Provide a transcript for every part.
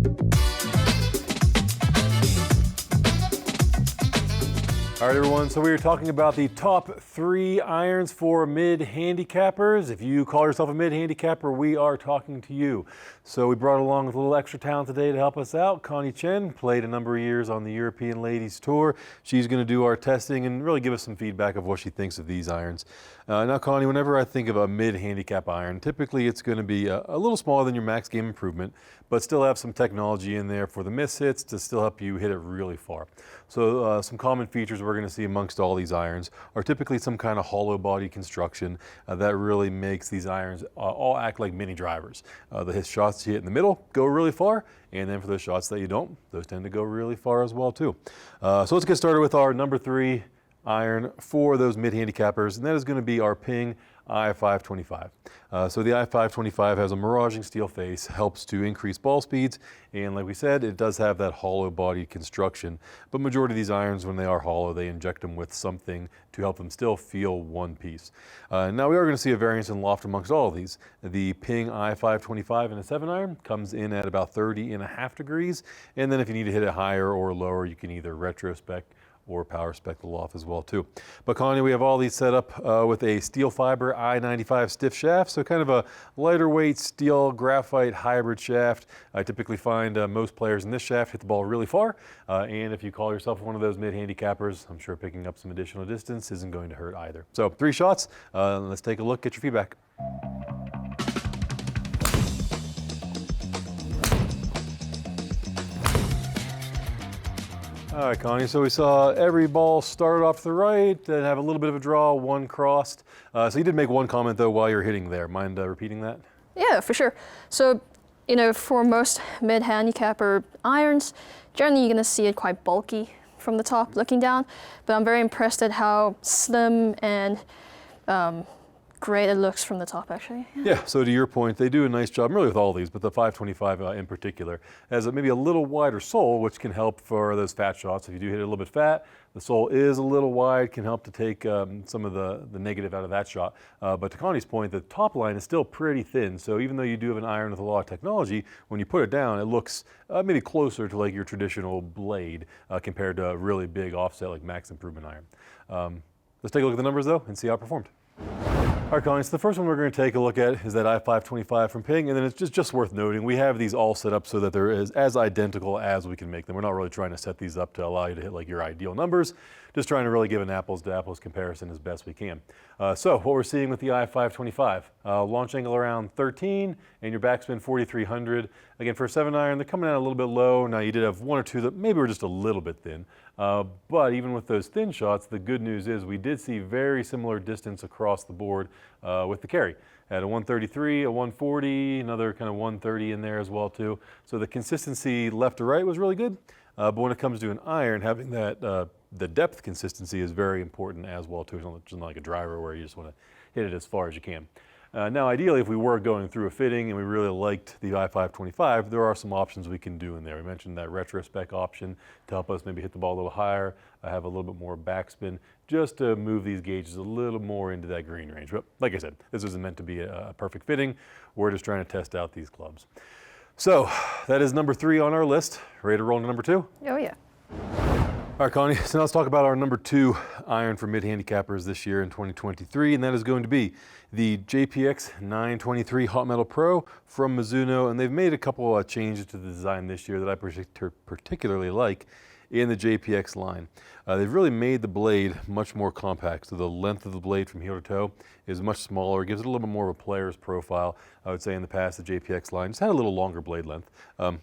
All right, everyone, so we were talking about the top 3 irons for mid-handicappers. If you call yourself a mid-handicapper, we are talking to you. So we brought along with a little extra talent today to help us out. Connie Chen played a number of years on the European Ladies Tour. She's going to do our testing and really give us some feedback of what she thinks of these irons. Now, Connie, whenever I think of a mid-handicap iron, typically it's going to be a little smaller than your max game improvement, but still have some technology in there for the miss hits to still help you hit it really far. So some common features we're going to see amongst all these irons are typically some kind of hollow body construction that really makes these irons all act like mini drivers. The shots you hit in the middle go really far, and then for those shots that you don't, those tend to go really far as well too. So let's get started with our number 3 iron for those mid-handicappers, and that is going to be our Ping I-525. So the I-525 has a miraging steel face, helps to increase ball speeds, and like we said, it does have that hollow body construction. But majority of these irons, when they are hollow, they inject them with something to help them still feel one piece. Now we are going to see a variance in loft amongst all of these. The Ping I-525 in a 7-iron comes in at about 30.5 degrees, and then if you need to hit it higher or lower, you can either retrospec or power spec the loft as well too. But Connie, we have all these set up with a steel fiber I-95 stiff shaft, so kind of a lighter weight steel graphite hybrid shaft. I typically find most players in this shaft hit the ball really far, and if you call yourself one of those mid-handicappers, I'm sure picking up some additional distance isn't going to hurt either. So 3 shots, let's take a look, get your feedback. All right, Connie, so we saw every ball started off to the right and have a little bit of a draw, 1 crossed. So you did make 1 comment, though, while you're hitting there. Mind repeating that? Yeah, for sure. So, for most mid-handicapper irons, generally you're going to see it quite bulky from the top looking down, but I'm very impressed at how slim and great it looks from the top, actually. Yeah, so to your point, they do a nice job, really with all these, but the 525 in particular, has maybe a little wider sole, which can help for those fat shots. If you do hit it a little bit fat, the sole is a little wide, can help to take some of the negative out of that shot. But to Connie's point, the top line is still pretty thin, so even though you do have an iron with a lot of technology, when you put it down, it looks maybe closer to like your traditional blade compared to a really big offset like max improvement iron. Let's take a look at the numbers though and see how it performed. All right, Connie, so the first one we're going to take a look at is that I-525 from Ping, and then it's just worth noting, we have these all set up so that they're as identical as we can make them. We're not really trying to set these up to allow you to hit like your ideal numbers, just trying to really give an apples to apples comparison as best we can. So what we're seeing with the I-525, launch angle around 13 and your backspin 4,300. Again, for a 7-iron, they're coming out a little bit low. Now you did have 1 or 2 that maybe were just a little bit thin. But even with those thin shots, the good news is we did see very similar distance across the board with the carry. At a 133, a 140, another kind of 130 in there as well too. So the consistency left to right was really good. But when it comes to an iron, having that the depth consistency is very important as well too. It's not like a driver where you just want to hit it as far as you can. Now, ideally, if we were going through a fitting and we really liked the I-525, there are some options we can do in there. We mentioned that retrospec option to help us maybe hit the ball a little higher, have a little bit more backspin, just to move these gauges a little more into that green range. But like I said, this isn't meant to be a perfect fitting. We're just trying to test out these clubs. So that is number 3 on our list. Ready to roll to number 2? Oh, yeah. All right, Connie, so now let's talk about our number 2 iron for mid-handicappers this year in 2023, and that is going to be the JPX 923 Hot Metal Pro from Mizuno, and they've made a couple of changes to the design this year that I particularly like in the JPX line. They've really made the blade much more compact, so the length of the blade from heel to toe is much smaller, gives it a little bit more of a player's profile. I would say in the past, the JPX line just had a little longer blade length,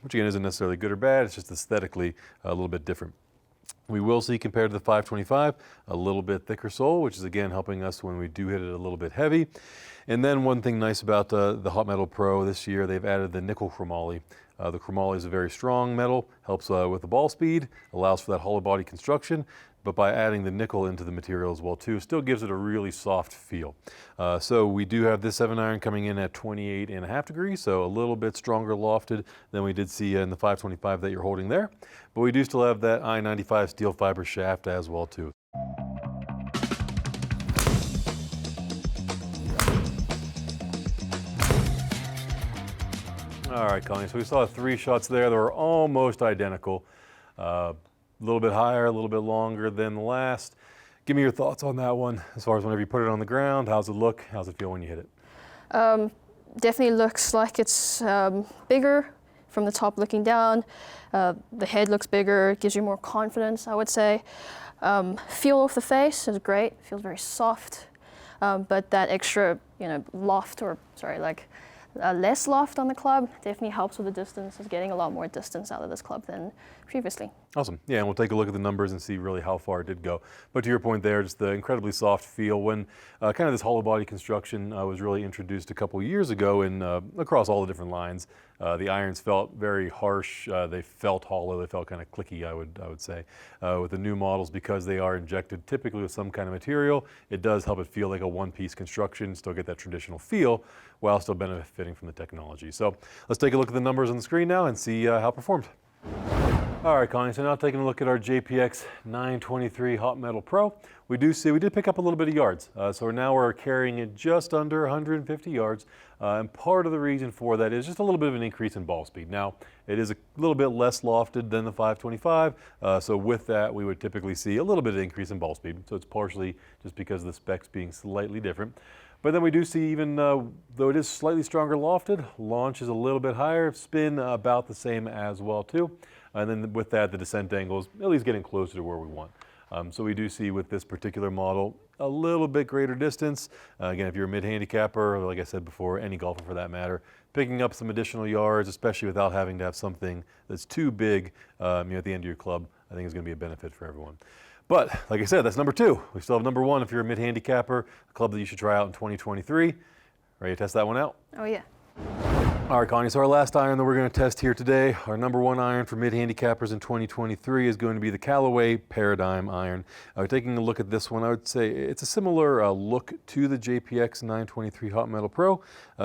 which again isn't necessarily good or bad, it's just aesthetically a little bit different. We will see, compared to the 525, a little bit thicker sole, which is again helping us when we do hit it a little bit heavy. And then one thing nice about the Hot Metal Pro this year, they've added the nickel chromoly. The chromoly is a very strong metal, helps with the ball speed, allows for that hollow body construction, but by adding the nickel into the material as well too, still gives it a really soft feel. So we do have this 7-iron coming in at 28.5 degrees, so a little bit stronger lofted than we did see in the 525 that you're holding there. But we do still have that I-95 steel fiber shaft as well too. All right, Connie, so we saw 3 shots there that were almost identical. A little bit higher, a little bit longer than the last. Give me your thoughts on that one, as far as whenever you put it on the ground. How's it look? How's it feel when you hit it? Definitely looks like it's bigger from the top looking down. The head looks bigger, gives you more confidence, I would say. Feel off the face is great, feels very soft. But that extra, loft, or sorry, less loft on the club definitely helps with the distance. It's getting a lot more distance out of this club than previously. Awesome. Yeah, and we'll take a look at the numbers and see really how far it did go. But to your point there, just the incredibly soft feel when kind of this hollow body construction was really introduced a couple years ago in across all the different lines. The irons felt very harsh. They felt hollow. They felt kind of clicky, I would say. With the new models, because they are injected typically with some kind of material, it does help it feel like a one-piece construction, still get that traditional feel while still benefiting from the technology. So let's take a look at the numbers on the screen now and see how it performed. All right, Connie, so now taking a look at our JPX 923 Hot Metal Pro, we did pick up a little bit of yards. So now we're carrying it just under 150 yards. And part of the reason for that is just a little bit of an increase in ball speed. Now, it is a little bit less lofted than the 525. So with that, we would typically see a little bit of increase in ball speed. So it's partially just because of the specs being slightly different. But then we do see, even though it is slightly stronger lofted, launch is a little bit higher, spin about the same as well too. And then with that, the descent angle is at least getting closer to where we want. So we do see with this particular model a little bit greater distance. Again, if you're a mid-handicapper, or like I said before, any golfer for that matter, picking up some additional yards, especially without having to have something that's too big at the end of your club, I think is going to be a benefit for everyone. But like I said, that's number 2. We still have number 1 if you're a mid-handicapper, a club that you should try out in 2023. Ready to test that one out? Oh yeah. All right, Connie, so our last iron that we're going to test here today, our number 1 iron for mid-handicappers in 2023 is going to be the Callaway Paradigm iron. Taking a look at this one, I would say it's a similar look to the JPX 923 Hot Metal Pro,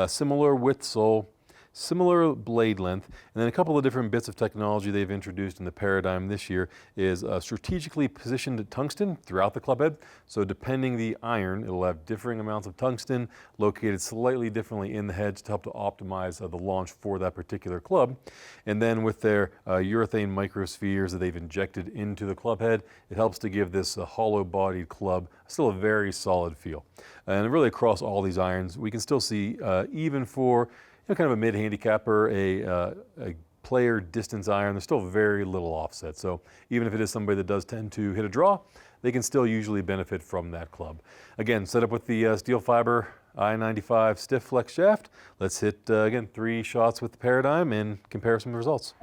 similar width sole, similar blade length, and then a couple of different bits of technology they've introduced in the Paradigm this year is strategically positioned tungsten throughout the club head. So depending the iron, it'll have differing amounts of tungsten located slightly differently in the head to help to optimize the launch for that particular club. And then with their urethane microspheres that they've injected into the club head, it helps to give this hollow-bodied club still a very solid feel. And really across all these irons, we can still see even for kind of a mid-handicapper, a player distance iron, there's still very little offset. So even if it is somebody that does tend to hit a draw, they can still usually benefit from that club. Again, set up with the steel fiber I-95 stiff flex shaft. Let's hit, again, 3 shots with the Paradigm and compare some results.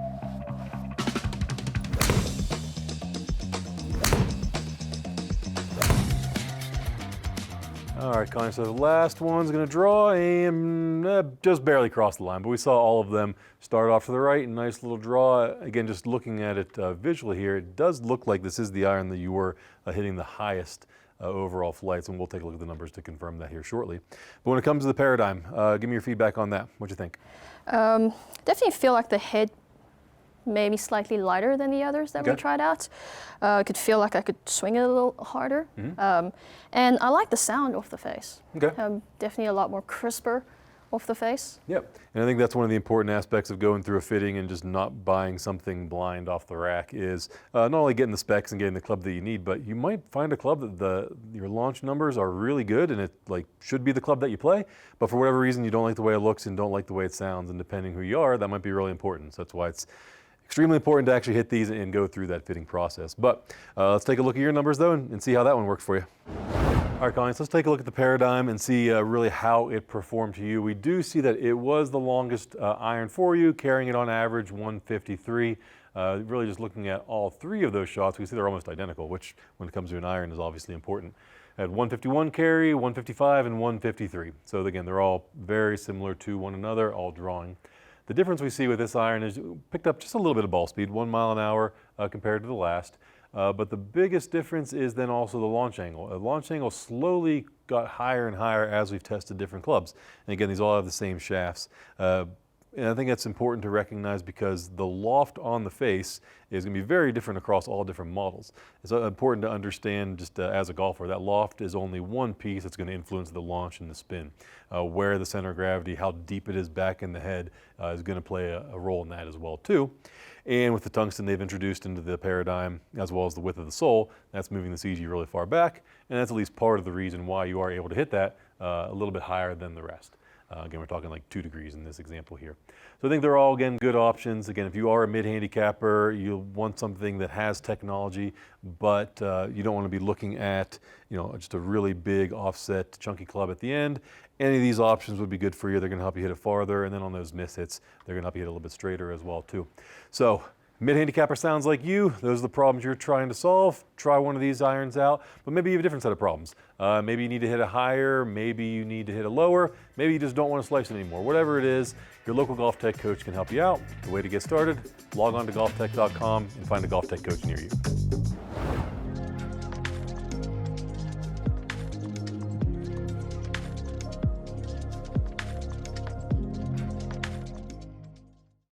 All right, Connie, so the last one's going to draw and just barely cross the line, but we saw all of them start off to the right, nice little draw. Again, just looking at it visually here, it does look like this is the iron that you were hitting the highest overall flights, and we'll take a look at the numbers to confirm that here shortly. But when it comes to the Paradigm, give me your feedback on that. What'd you think? Definitely feel like the head maybe slightly lighter than the others that we tried out. I could feel like I could swing it a little harder. And I like the sound off the face. Definitely a lot more crisper off the face. Yep, and I think that's one of the important aspects of going through a fitting and just not buying something blind off the rack is not only getting the specs and getting the club that you need, but you might find a club that your launch numbers are really good and it should be the club that you play, but for whatever reason you don't like the way it looks and don't like the way it sounds, and depending who you are, that might be really important. So that's why it's extremely important to actually hit these and go through that fitting process. But let's take a look at your numbers though and see how that one works for you. All right, Colleen, so let's take a look at the Paradigm and see really how it performed to you. We do see that it was the longest iron for you, carrying it on average 153. Really just looking at all 3 of those shots, we see they're almost identical, which when it comes to an iron is obviously important. At 151 carry, 155, and 153. So again, they're all very similar to one another, all drawing. The difference we see with this iron is picked up just a little bit of ball speed, 1 mile an hour compared to the last. But the biggest difference is then also the launch angle. The launch angle slowly got higher and higher as we've tested different clubs. And again, these all have the same shafts. And I think that's important to recognize because the loft on the face is going to be very different across all different models. It's important to understand just as a golfer that loft is only one piece that's going to influence the launch and the spin. Where the center of gravity, how deep it is back in the head is going to play a role in that as well too. And with the tungsten they've introduced into the paradigm, as well as the width of the sole, that's moving the CG really far back, and that's at least part of the reason why you are able to hit that a little bit higher than the rest. Again, we're talking like 2 degrees in this example here. So I think they're all, again, good options. Again, if you are a mid-handicapper, you want something that has technology, but you don't want to be looking at, just a really big offset chunky club at the end. Any of these options would be good for you. They're going to help you hit it farther, and then on those miss hits, they're going to help you hit a little bit straighter as well too. So mid-handicapper sounds like you. Those are the problems you're trying to solve. Try one of these irons out, but maybe you have a different set of problems. Maybe you need to hit it higher, maybe you need to hit it lower, maybe you just don't want to slice it anymore. Whatever it is, your local GOLFTEC coach can help you out. The way to get started, log on to golftec.com and find a GOLFTEC coach near you.